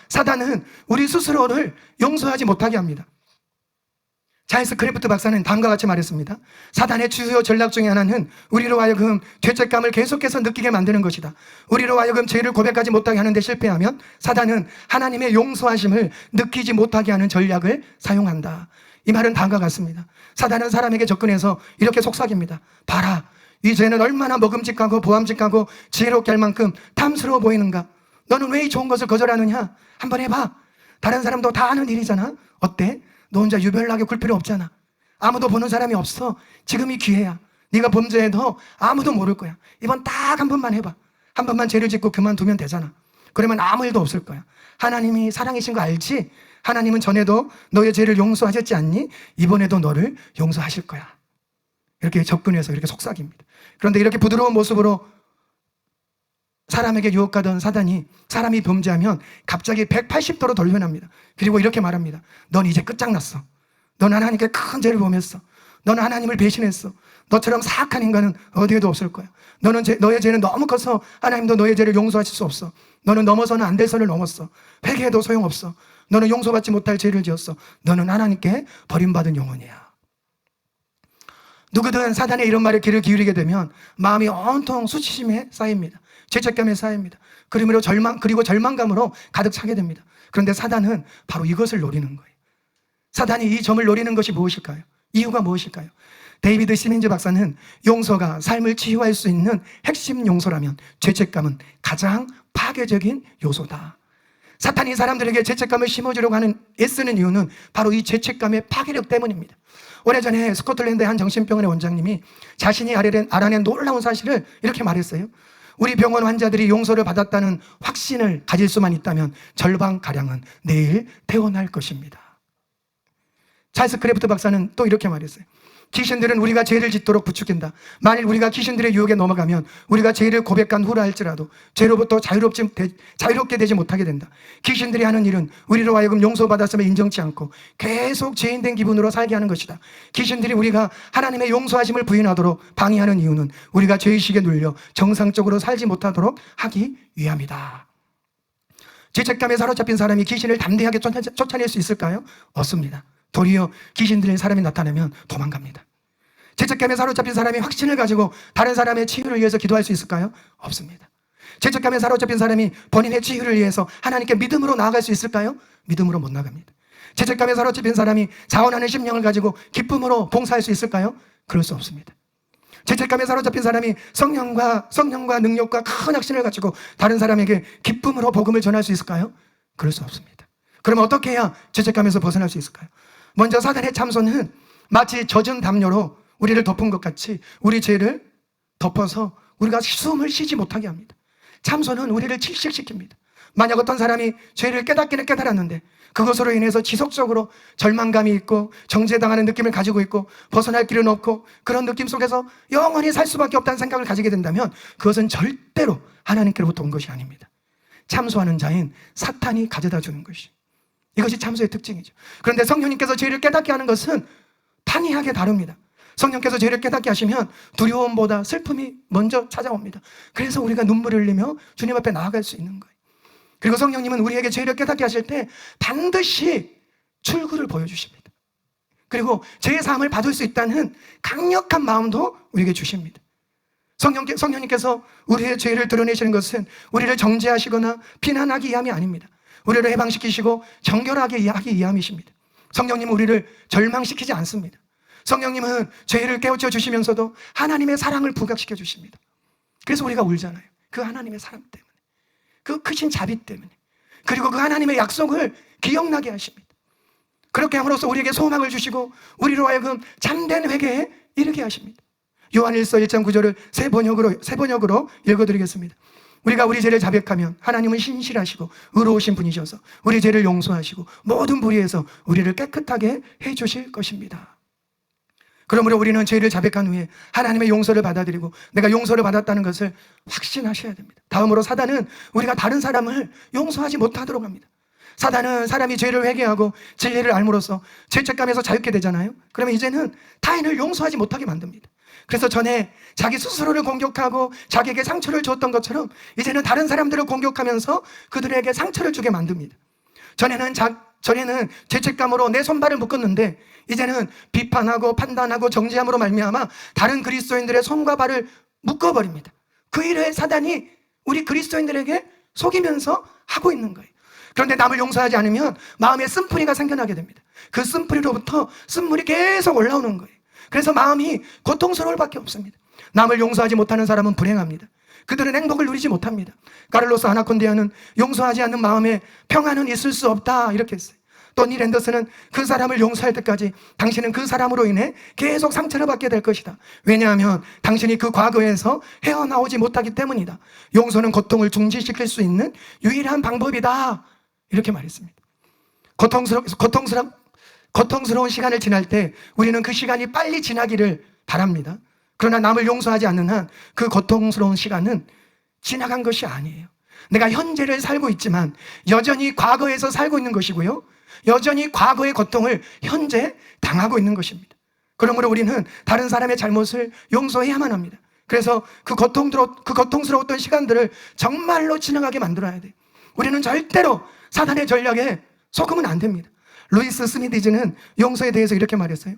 사단은 우리 스스로를 용서하지 못하게 합니다. 자이스 크래프트 박사는 다음과 같이 말했습니다. 사단의 주요 전략 중에 하나는 우리로 하여금 죄책감을 계속해서 느끼게 만드는 것이다. 우리로 하여금 죄를 고백하지 못하게 하는데 실패하면 사단은 하나님의 용서하심을 느끼지 못하게 하는 전략을 사용한다. 이 말은 다음과 같습니다. 사단은 사람에게 접근해서 이렇게 속삭입니다. 봐라, 이 죄는 얼마나 먹음직하고 보암직하고 지혜롭게 할 만큼 탐스러워 보이는가? 너는 왜 이 좋은 것을 거절하느냐? 한번 해봐. 다른 사람도 다 아는 일이잖아. 어때? 너 혼자 유별나게 굴 필요 없잖아. 아무도 보는 사람이 없어. 지금이 기회야. 네가 범죄해도 아무도 모를 거야. 이번 딱 한 번만 해봐. 한 번만 죄를 짓고 그만두면 되잖아. 그러면 아무 일도 없을 거야. 하나님이 사랑이신 거 알지? 하나님은 전에도 너의 죄를 용서하셨지 않니? 이번에도 너를 용서하실 거야. 이렇게 접근해서 이렇게 속삭입니다. 그런데 이렇게 부드러운 모습으로 사람에게 유혹하던 사단이 사람이 범죄하면 갑자기 180도로 돌변합니다. 그리고 이렇게 말합니다. 넌 이제 끝장났어. 넌 하나님께 큰 죄를 범했어. 너는 하나님을 배신했어. 너처럼 사악한 인간은 어디에도 없을 거야. 너의 죄는 너무 커서 하나님도 너의 죄를 용서하실 수 없어. 너는 넘어서는 안 될 선을 넘었어. 회개해도 소용없어. 너는 용서받지 못할 죄를 지었어. 너는 하나님께 버림받은 영혼이야. 누구든 사단의 이런 말에 귀를 기울이게 되면 마음이 온통 수치심에 쌓입니다. 죄책감에 쌓입니다. 그리고 절망감으로 가득 차게 됩니다. 그런데 사단은 바로 이것을 노리는 거예요. 사단이 이 점을 노리는 것이 무엇일까요? 이유가 무엇일까요? 데이비드 시민즈 박사는 용서가 삶을 치유할 수 있는 핵심 용서라면 죄책감은 가장 파괴적인 요소다. 사탄이 사람들에게 죄책감을 심어주려고 애쓰는 이유는 바로 이 죄책감의 파괴력 때문입니다. 오래전에 스코틀랜드의 한 정신병원의 원장님이 자신이 알아낸 놀라운 사실을 이렇게 말했어요. 우리 병원 환자들이 용서를 받았다는 확신을 가질 수만 있다면 절반가량은 내일 퇴원할 것입니다. 찰스 크래프트 박사는 또 이렇게 말했어요. 귀신들은 우리가 죄를 짓도록 부추긴다. 만일 우리가 귀신들의 유혹에 넘어가면 우리가 죄를 고백한 후라 할지라도 죄로부터 자유롭게 되지 못하게 된다. 귀신들이 하는 일은 우리로 하여금 용서받았음을 인정치 않고 계속 죄인된 기분으로 살게 하는 것이다. 귀신들이 우리가 하나님의 용서하심을 부인하도록 방해하는 이유는 우리가 죄의식에 눌려 정상적으로 살지 못하도록 하기 위함이다. 죄책감에 사로잡힌 사람이 귀신을 담대하게 쫓아낼 수 있을까요? 없습니다. 도리어 귀신들의 사람이 나타나면 도망갑니다. 죄책감에 사로잡힌 사람이 확신을 가지고 다른 사람의 치유를 위해서 기도할 수 있을까요? 없습니다. 죄책감에 사로잡힌 사람이 본인의 치유를 위해서 하나님께 믿음으로 나아갈 수 있을까요? 믿음으로 못 나갑니다. 죄책감에 사로잡힌 사람이 자원하는 심령을 가지고 기쁨으로 봉사할 수 있을까요? 그럴 수 없습니다. 죄책감에 사로잡힌 사람이 성령과 능력과 큰 확신을 가지고 다른 사람에게 기쁨으로 복음을 전할 수 있을까요? 그럴 수 없습니다. 그러면 어떻게 해야 죄책감에서 벗어날 수 있을까요? 먼저 사단의 참소는 마치 젖은 담요로 우리를 덮은 것 같이 우리 죄를 덮어서 우리가 숨을 쉬지 못하게 합니다. 참소는 우리를 질식시킵니다. 만약 어떤 사람이 죄를 깨닫기는 깨달았는데 그것으로 인해서 지속적으로 절망감이 있고 정죄당하는 느낌을 가지고 있고 벗어날 길은 없고 그런 느낌 속에서 영원히 살 수밖에 없다는 생각을 가지게 된다면 그것은 절대로 하나님께로부터 온 것이 아닙니다. 참소하는 자인 사탄이 가져다 주는 것이. 이것이 참소의 특징이죠. 그런데 성령님께서 죄를 깨닫게 하는 것은 판이하게 다릅니다. 성령께서 죄를 깨닫게 하시면 두려움보다 슬픔이 먼저 찾아옵니다. 그래서 우리가 눈물을 흘리며 주님 앞에 나아갈 수 있는 거예요. 그리고 성령님은 우리에게 죄를 깨닫게 하실 때 반드시 출구를 보여주십니다. 그리고 죄의 사함을 받을 수 있다는 강력한 마음도 우리에게 주십니다. 성령님께서 우리의 죄를 드러내시는 것은 우리를 정죄하시거나 비난하기 위함이 아닙니다. 우리를 해방시키시고 정결하게 하기 위함이십니다. 성령님은 우리를 절망시키지 않습니다. 성령님은 죄를 깨우쳐 주시면서도 하나님의 사랑을 부각시켜 주십니다. 그래서 우리가 울잖아요. 그 하나님의 사랑 때문에, 그 크신 자비 때문에, 그리고 그 하나님의 약속을 기억나게 하십니다. 그렇게 함으로써 우리에게 소망을 주시고 우리로 하여금 참된 회개에 이르게 하십니다. 요한일서 1장 9절을 세 번역으로 읽어드리겠습니다. 우리가 우리 죄를 자백하면 하나님은 신실하시고 의로우신 분이셔서 우리 죄를 용서하시고 모든 불의에서 우리를 깨끗하게 해주실 것입니다. 그러므로 우리는 죄를 자백한 후에 하나님의 용서를 받아들이고 내가 용서를 받았다는 것을 확신하셔야 됩니다. 다음으로 사단은 우리가 다른 사람을 용서하지 못하도록 합니다. 사단은 사람이 죄를 회개하고 진리를 알므로써 죄책감에서 자유케 되잖아요. 그러면 이제는 타인을 용서하지 못하게 만듭니다. 그래서 전에 자기 스스로를 공격하고 자기에게 상처를 줬던 것처럼 이제는 다른 사람들을 공격하면서 그들에게 상처를 주게 만듭니다. 전에는 죄책감으로 내 손발을 묶었는데 이제는 비판하고 판단하고 정죄함으로 말미암아 다른 그리스도인들의 손과 발을 묶어버립니다. 그 일을 사단이 우리 그리스도인들에게 속이면서 하고 있는 거예요. 그런데 남을 용서하지 않으면 마음에 쓴뿌리가 생겨나게 됩니다. 그 쓴뿌리로부터 쓴물이 계속 올라오는 거예요. 그래서 마음이 고통스러울 밖에 없습니다. 남을 용서하지 못하는 사람은 불행합니다. 그들은 행복을 누리지 못합니다. 카를로스 아나콘디아는 용서하지 않는 마음에 평안은 있을 수 없다 이렇게 했어요. 토니 랜더스는 그 사람을 용서할 때까지 당신은 그 사람으로 인해 계속 상처를 받게 될 것이다. 왜냐하면 당신이 그 과거에서 헤어나오지 못하기 때문이다. 용서는 고통을 중지시킬 수 있는 유일한 방법이다 이렇게 말했습니다. 고통스러운 시간을 지날 때 우리는 그 시간이 빨리 지나기를 바랍니다. 그러나 남을 용서하지 않는 한 그 고통스러운 시간은 지나간 것이 아니에요. 내가 현재를 살고 있지만 여전히 과거에서 살고 있는 것이고요, 여전히 과거의 고통을 현재 당하고 있는 것입니다. 그러므로 우리는 다른 사람의 잘못을 용서해야만 합니다. 그래서 그 고통스러웠던 시간들을 정말로 지나가게 만들어야 돼요. 우리는 절대로 사단의 전략에 속으면 안 됩니다. 루이스 스미디즈는 용서에 대해서 이렇게 말했어요.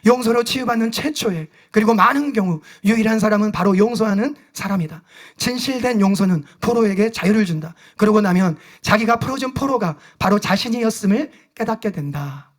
용서로 치유받는 최초의 그리고 많은 경우 유일한 사람은 바로 용서하는 사람이다. 진실된 용서는 포로에게 자유를 준다. 그러고 나면 자기가 풀어준 포로가 바로 자신이었음을 깨닫게 된다.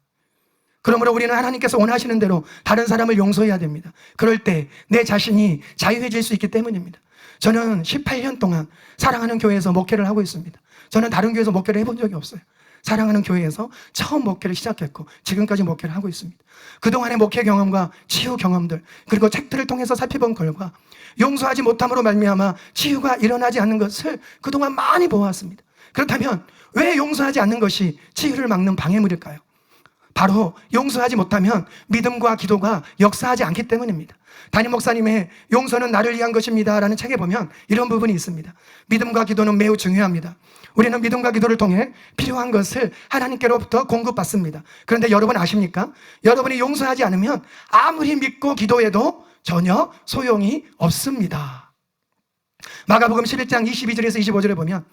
그러므로 우리는 하나님께서 원하시는 대로 다른 사람을 용서해야 됩니다. 그럴 때 내 자신이 자유해질 수 있기 때문입니다. 저는 18년 동안 사랑하는 교회에서 목회를 하고 있습니다. 저는 다른 교회에서 목회를 해본 적이 없어요. 사랑하는 교회에서 처음 목회를 시작했고 지금까지 목회를 하고 있습니다. 그동안의 목회 경험과 치유 경험들 그리고 책들을 통해서 살펴본 결과 용서하지 못함으로 말미암아 치유가 일어나지 않는 것을 그동안 많이 보았습니다. 그렇다면 왜 용서하지 않는 것이 치유를 막는 방해물일까요? 바로 용서하지 못하면 믿음과 기도가 역사하지 않기 때문입니다. 담임 목사님의 용서는 나를 위한 것입니다 라는 책에 보면 이런 부분이 있습니다. 믿음과 기도는 매우 중요합니다. 우리는 믿음과 기도를 통해 필요한 것을 하나님께로부터 공급받습니다. 그런데 여러분 아십니까? 여러분이 용서하지 않으면 아무리 믿고 기도해도 전혀 소용이 없습니다. 마가복음 11장 22절에서 25절에 보면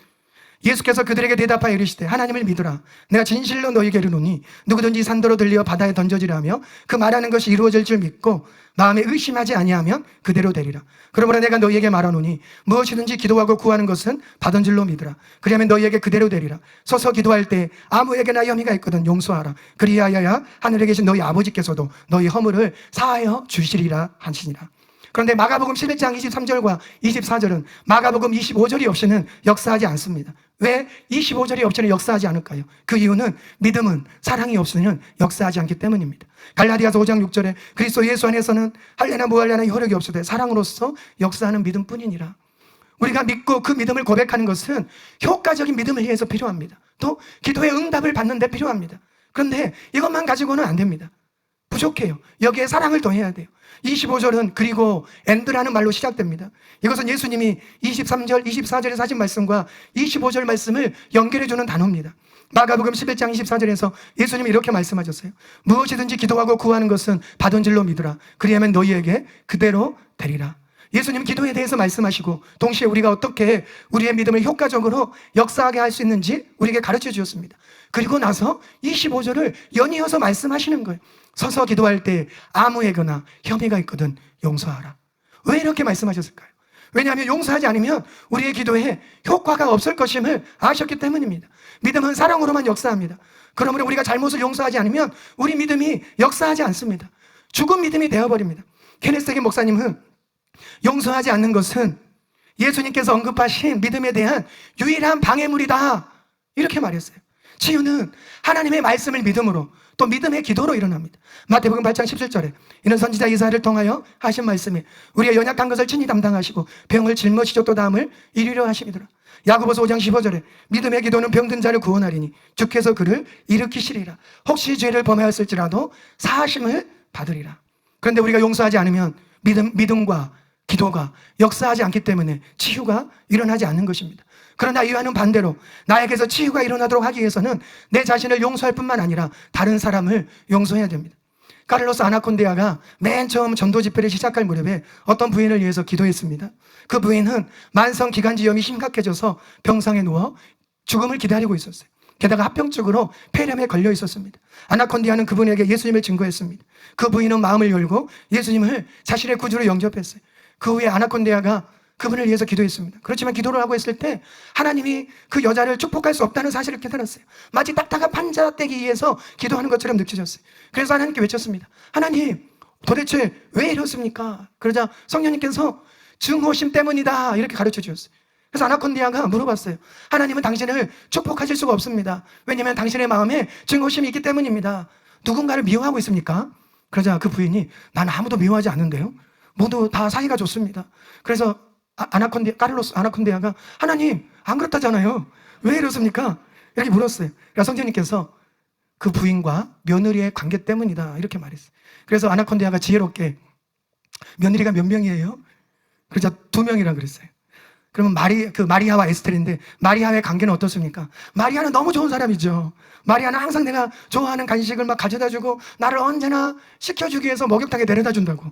예수께서 그들에게 대답하여 이르시되 하나님을 믿으라. 내가 진실로 너희에게 이르노니 누구든지 산더러 들려 바다에 던져지라 하며 그 말하는 것이 이루어질 줄 믿고 마음에 의심하지 아니하면 그대로 되리라. 그러므로 내가 너희에게 말하노니 무엇이든지 기도하고 구하는 것은 받은 줄로 믿으라. 그리하면 너희에게 그대로 되리라. 서서 기도할 때 아무에게나 혐의가 있거든 용서하라. 그리하여야 하늘에 계신 너희 아버지께서도 너희 허물을 사하여 주시리라 하시니라. 그런데 마가복음 11장 23절과 24절은 마가복음 25절이 없이는 역사하지 않습니다. 왜 25절이 없이는 역사하지 않을까요? 그 이유는 믿음은 사랑이 없으면 역사하지 않기 때문입니다. 갈라디아서 5장 6절에 그리스도 예수 안에서는 할례나 무할례나 효력이 없으되 사랑으로서 역사하는 믿음뿐이니라. 우리가 믿고 그 믿음을 고백하는 것은 효과적인 믿음을 위해서 필요합니다. 또 기도의 응답을 받는 데 필요합니다. 그런데 이것만 가지고는 안 됩니다. 부족해요. 여기에 사랑을 더해야 돼요. 25절은 그리고 엔드라는 말로 시작됩니다. 이것은 예수님이 23절, 24절에서 하신 말씀과 25절 말씀을 연결해주는 단어입니다. 마가복음 11장 24절에서 예수님이 이렇게 말씀하셨어요. 무엇이든지 기도하고 구하는 것은 받은 줄로 믿으라. 그리하면 너희에게 그대로 되리라. 예수님 기도에 대해서 말씀하시고 동시에 우리가 어떻게 우리의 믿음을 효과적으로 역사하게 할 수 있는지 우리에게 가르쳐 주셨습니다. 그리고 나서 25절을 연이어서 말씀하시는 거예요. 서서 기도할 때 아무에게나 혐의가 있거든 용서하라. 왜 이렇게 말씀하셨을까요? 왜냐하면 용서하지 않으면 우리의 기도에 효과가 없을 것임을 아셨기 때문입니다. 믿음은 사랑으로만 역사합니다. 그러므로 우리가 잘못을 용서하지 않으면 우리 믿음이 역사하지 않습니다. 죽은 믿음이 되어버립니다. 케네스 해긴 목사님은 용서하지 않는 것은 예수님께서 언급하신 믿음에 대한 유일한 방해물이다 이렇게 말했어요. 치유는 하나님의 말씀을 믿음으로 또 믿음의 기도로 일어납니다. 마태복음 8장 17절에 이는 선지자 이사야를 통하여 하신 말씀이 우리의 연약한 것을 친히 담당하시고 병을 짊어지셨 또 다음을 이루려 하심이더라. 야고보서 5장 15절에 믿음의 기도는 병든 자를 구원하리니 주께서 그를 일으키시리라. 혹시 죄를 범하였을지라도 사하심을 받으리라. 그런데 우리가 용서하지 않으면 믿음과 기도가 역사하지 않기 때문에 치유가 일어나지 않는 것입니다. 그러나 이와는 반대로 나에게서 치유가 일어나도록 하기 위해서는 내 자신을 용서할 뿐만 아니라 다른 사람을 용서해야 됩니다. 카를로스 아나콘디아가 맨 처음 전도 집회를 시작할 무렵에 어떤 부인을 위해서 기도했습니다. 그 부인은 만성 기관지염이 심각해져서 병상에 누워 죽음을 기다리고 있었어요. 게다가 합병증으로 폐렴에 걸려 있었습니다. 아나콘디아는 그분에게 예수님을 증거했습니다. 그 부인은 마음을 열고 예수님을 자신의 구주로 영접했어요. 그 후에 아나콘디아가 그분을 위해서 기도했습니다. 그렇지만 기도를 하고 있을 때 하나님이 그 여자를 축복할 수 없다는 사실을 깨달았어요. 마치 딱딱한 판자 떼기 위해서 기도하는 것처럼 느껴졌어요. 그래서 하나님께 외쳤습니다. 하나님, 도대체 왜 이렇습니까? 그러자 성령님께서 증오심 때문이다 이렇게 가르쳐 주셨어요. 그래서 아나콘디아가 물어봤어요. 하나님은 당신을 축복하실 수가 없습니다. 왜냐하면 당신의 마음에 증오심이 있기 때문입니다. 누군가를 미워하고 있습니까? 그러자 그 부인이 난 아무도 미워하지 않는데요. 모두 다 사이가 좋습니다. 그래서 카를로스 아나콘디아가 하나님 안 그렇다잖아요. 왜 이렇습니까? 이렇게 물었어요. 그래서 성령님께서 그 부인과 며느리의 관계 때문이다 이렇게 말했어요. 그래서 아나콘디아가 지혜롭게 며느리가 몇 명이에요? 그러자 2명이라 그랬어요. 그러면 마리아와 에스텔인데 마리아의 관계는 어떻습니까? 마리아는 너무 좋은 사람이죠. 마리아는 항상 내가 좋아하는 간식을 막 가져다 주고 나를 언제나 시켜주기 위해서 목욕탕에 데려다 준다고.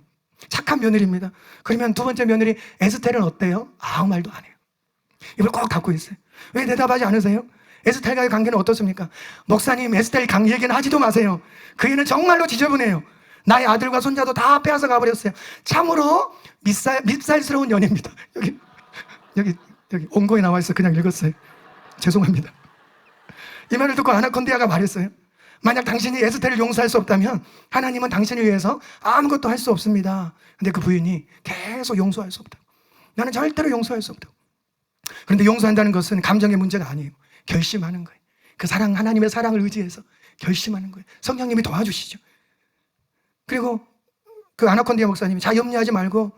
착한 며느리입니다. 그러면 2번째 며느리 에스텔은 어때요? 아무 말도 안 해요. 입을 꼭 닫고 있어요. 왜 대답하지 않으세요? 에스텔과의 관계는 어떻습니까? 목사님, 에스텔 얘기는 하지도 마세요. 그 애는 정말로 지저분해요. 나의 아들과 손자도 다 빼앗아 가버렸어요. 참으로 밉살스러운 연애입니다. 여기 온고에 나와 있어. 그냥 읽었어요. 죄송합니다. 이 말을 듣고 아나콘디아가 말했어요. 만약 당신이 에스텔을 용서할 수 없다면 하나님은 당신을 위해서 아무것도 할 수 없습니다. 근데 그 부인이 계속 용서할 수 없다고. 나는 절대로 용서할 수 없다고. 그런데 용서한다는 것은 감정의 문제가 아니에요. 결심하는 거예요. 그 사랑, 하나님의 사랑을 의지해서 결심하는 거예요. 성령님이 도와주시죠. 그리고 그 아나콘디아 목사님이 자, 염려하지 말고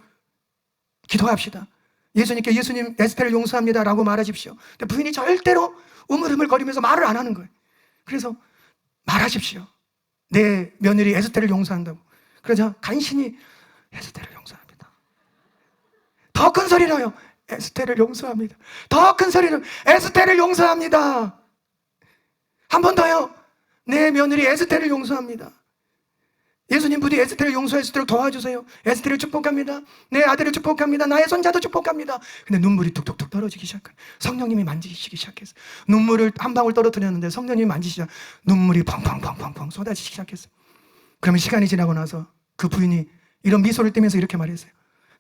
기도합시다. 예수님께 예수님 에스텔을 용서합니다 라고 말하십시오. 근데 부인이 절대로 우물우물거리면서 말을 안 하는 거예요. 그래서 말하십시오. 내 며느리 에스텔을 용서한다고. 그러자 간신히 에스텔을 용서합니다. 더 큰 소리로요. 에스텔을 용서합니다. 더 큰 소리로 에스텔을 용서합니다. 한 번 더요. 내 며느리 에스텔을 용서합니다. 예수님 부디 에스텔을 용서할 수 있도록 도와주세요. 에스텔을 축복합니다. 내 아들을 축복합니다. 나의 손자도 축복합니다. 근데 눈물이 뚝뚝뚝 떨어지기 시작해요. 성령님이 만지시기 시작했어요. 눈물을 한 방울 떨어뜨렸는데 성령님이 만지시자 눈물이 펑펑펑펑펑 쏟아지기 시작했어요. 그러면 시간이 지나고 나서 그 부인이 이런 미소를 띠면서 이렇게 말했어요.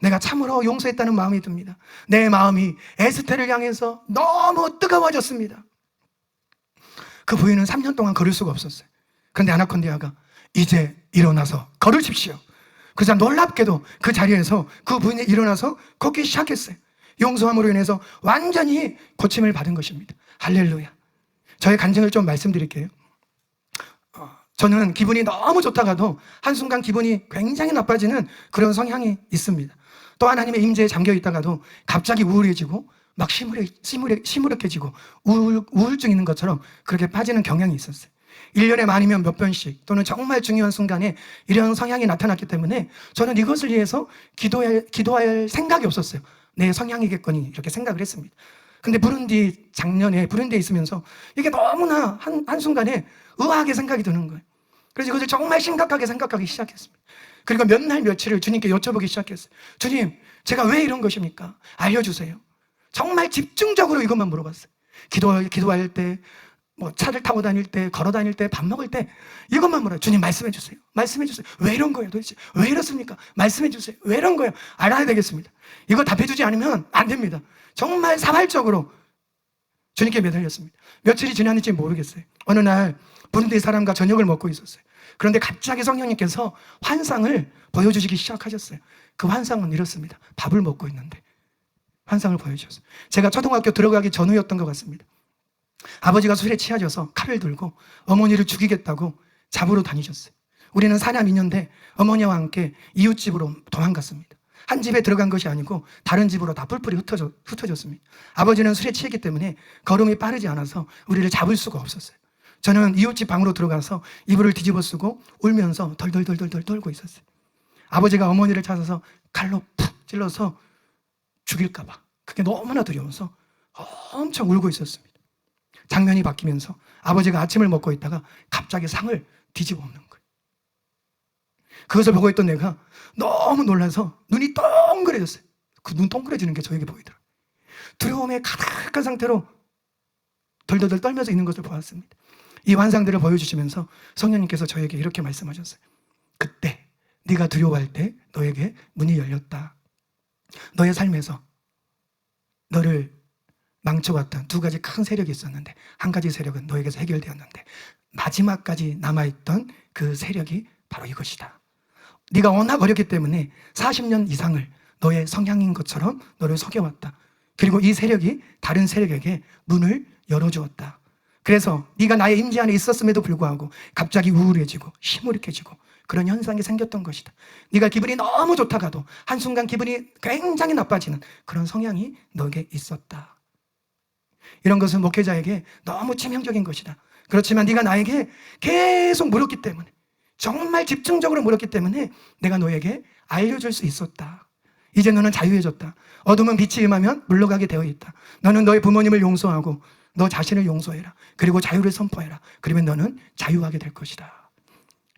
내가 참으로 용서했다는 마음이 듭니다. 내 마음이 에스텔을 향해서 너무 뜨거워졌습니다. 그 부인은 3년 동안 걸을 수가 없었어요. 그런데 아나콘디아가 이제 일어나서 걸으십시오. 그래서 놀랍게도 그 자리에서 그 부인이 일어나서 걷기 시작했어요. 용서함으로 인해서 완전히 고침을 받은 것입니다. 할렐루야. 저의 간증을 좀 말씀드릴게요. 저는 기분이 너무 좋다가도 한순간 기분이 굉장히 나빠지는 그런 성향이 있습니다. 또 하나님의 임재에 잠겨 있다가도 갑자기 우울해지고 막 시무룩해지고 우울증 있는 것처럼 그렇게 빠지는 경향이 있었어요. 1년에 많으면 몇 번씩 또는 정말 중요한 순간에 이런 성향이 나타났기 때문에 저는 이것을 위해서 기도할 생각이 없었어요. 내 성향이겠거니 이렇게 생각을 했습니다. 근데 작년에 부룬디에 있으면서 이게 너무나 한순간에 의아하게 생각이 드는 거예요. 그래서 이것을 정말 심각하게 생각하기 시작했습니다. 그리고 몇 날 며칠을 주님께 여쭤보기 시작했어요. 주님, 제가 왜 이런 것입니까? 알려주세요. 정말 집중적으로 이것만 물어봤어요. 기도할 때, 차를 타고 다닐 때, 걸어 다닐 때, 밥 먹을 때 이것만 물어요. 주님 말씀해 주세요. 말씀해 주세요. 왜 이런 거예요 도대체? 왜 이렇습니까? 말씀해 주세요. 왜 이런 거예요? 알아야 되겠습니다. 이거 답해 주지 않으면 안 됩니다. 정말 사발적으로 주님께 매달렸습니다. 며칠이 지났는지 모르겠어요. 어느 날 부룬디 사람과 저녁을 먹고 있었어요. 그런데 갑자기 성령님께서 환상을 보여주시기 시작하셨어요. 그 환상은 이렇습니다. 밥을 먹고 있는데 환상을 보여주셨어요. 제가 초등학교 들어가기 전후였던 것 같습니다. 아버지가 술에 취하셔서 칼을 들고 어머니를 죽이겠다고 잡으러 다니셨어요. 우리는 사남 2년대 어머니와 함께 이웃집으로 도망갔습니다. 한 집에 들어간 것이 아니고 다른 집으로 다 뿔뿔이 흩어졌습니다. 아버지는 술에 취했기 때문에 걸음이 빠르지 않아서 우리를 잡을 수가 없었어요. 저는 이웃집 방으로 들어가서 이불을 뒤집어 쓰고 울면서 덜덜덜덜 떨고 있었어요. 아버지가 어머니를 찾아서 칼로 푹 찔러서 죽일까 봐 그게 너무나 두려워서 엄청 울고 있었습니다. 장면이 바뀌면서 아버지가 아침을 먹고 있다가 갑자기 상을 뒤집어 엎는 거예요. 그것을 보고 있던 내가 너무 놀라서 눈이 동그래졌어요. 그 눈 동그래지는 게 저에게 보이더라고요. 두려움에 가득한 상태로 덜덜덜 떨면서 있는 것을 보았습니다. 이 환상들을 보여주시면서 성령님께서 저에게 이렇게 말씀하셨어요. 그때 네가 두려워할 때 너에게 문이 열렸다. 너의 삶에서 너를 망쳐왔던 두 가지 큰 세력이 있었는데 한 가지 세력은 너에게서 해결되었는데 마지막까지 남아있던 그 세력이 바로 이것이다. 네가 워낙 어렸기 때문에 40년 이상을 너의 성향인 것처럼 너를 속여왔다. 그리고 이 세력이 다른 세력에게 문을 열어주었다. 그래서 네가 나의 임재 안에 있었음에도 불구하고 갑자기 우울해지고 시무룩해지고 그런 현상이 생겼던 것이다. 네가 기분이 너무 좋다가도 한순간 기분이 굉장히 나빠지는 그런 성향이 너에게 있었다. 이런 것은 목회자에게 너무 치명적인 것이다. 그렇지만 네가 나에게 계속 물었기 때문에, 정말 집중적으로 물었기 때문에 내가 너에게 알려줄 수 있었다. 이제 너는 자유해졌다. 어둠은 빛이 임하면 물러가게 되어 있다. 너는 너의 부모님을 용서하고 너 자신을 용서해라. 그리고 자유를 선포해라. 그러면 너는 자유하게 될 것이다.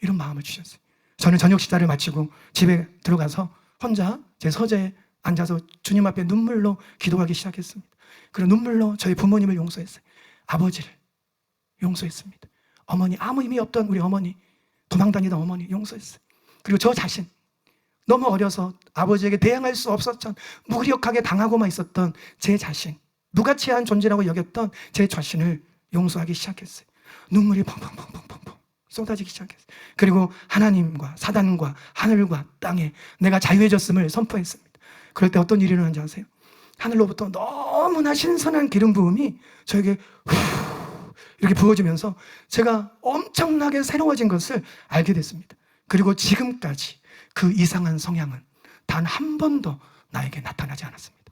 이런 마음을 주셨어요. 저는 저녁 식사를 마치고 집에 들어가서 혼자 제 서재에 앉아서 주님 앞에 눈물로 기도하기 시작했습니다. 그리고 눈물로 저희 부모님을 용서했어요. 아버지를 용서했습니다. 어머니, 아무 힘이 없던 우리 어머니, 도망다니던 어머니 용서했어요. 그리고 저 자신, 너무 어려서 아버지에게 대항할 수 없었던, 무력하게 당하고만 있었던 제 자신, 무가치한 존재라고 여겼던 제 자신을 용서하기 시작했어요. 눈물이 펑펑펑펑펑 쏟아지기 시작했어요. 그리고 하나님과 사단과 하늘과 땅에 내가 자유해졌음을 선포했습니다. 그럴 때 어떤 일이 일어나는지 아세요? 하늘로부터 너무나 신선한 기름 부음이 저에게 이렇게 부어지면서 제가 엄청나게 새로워진 것을 알게 됐습니다. 그리고 지금까지 그 이상한 성향은 단 한 번도 나에게 나타나지 않았습니다.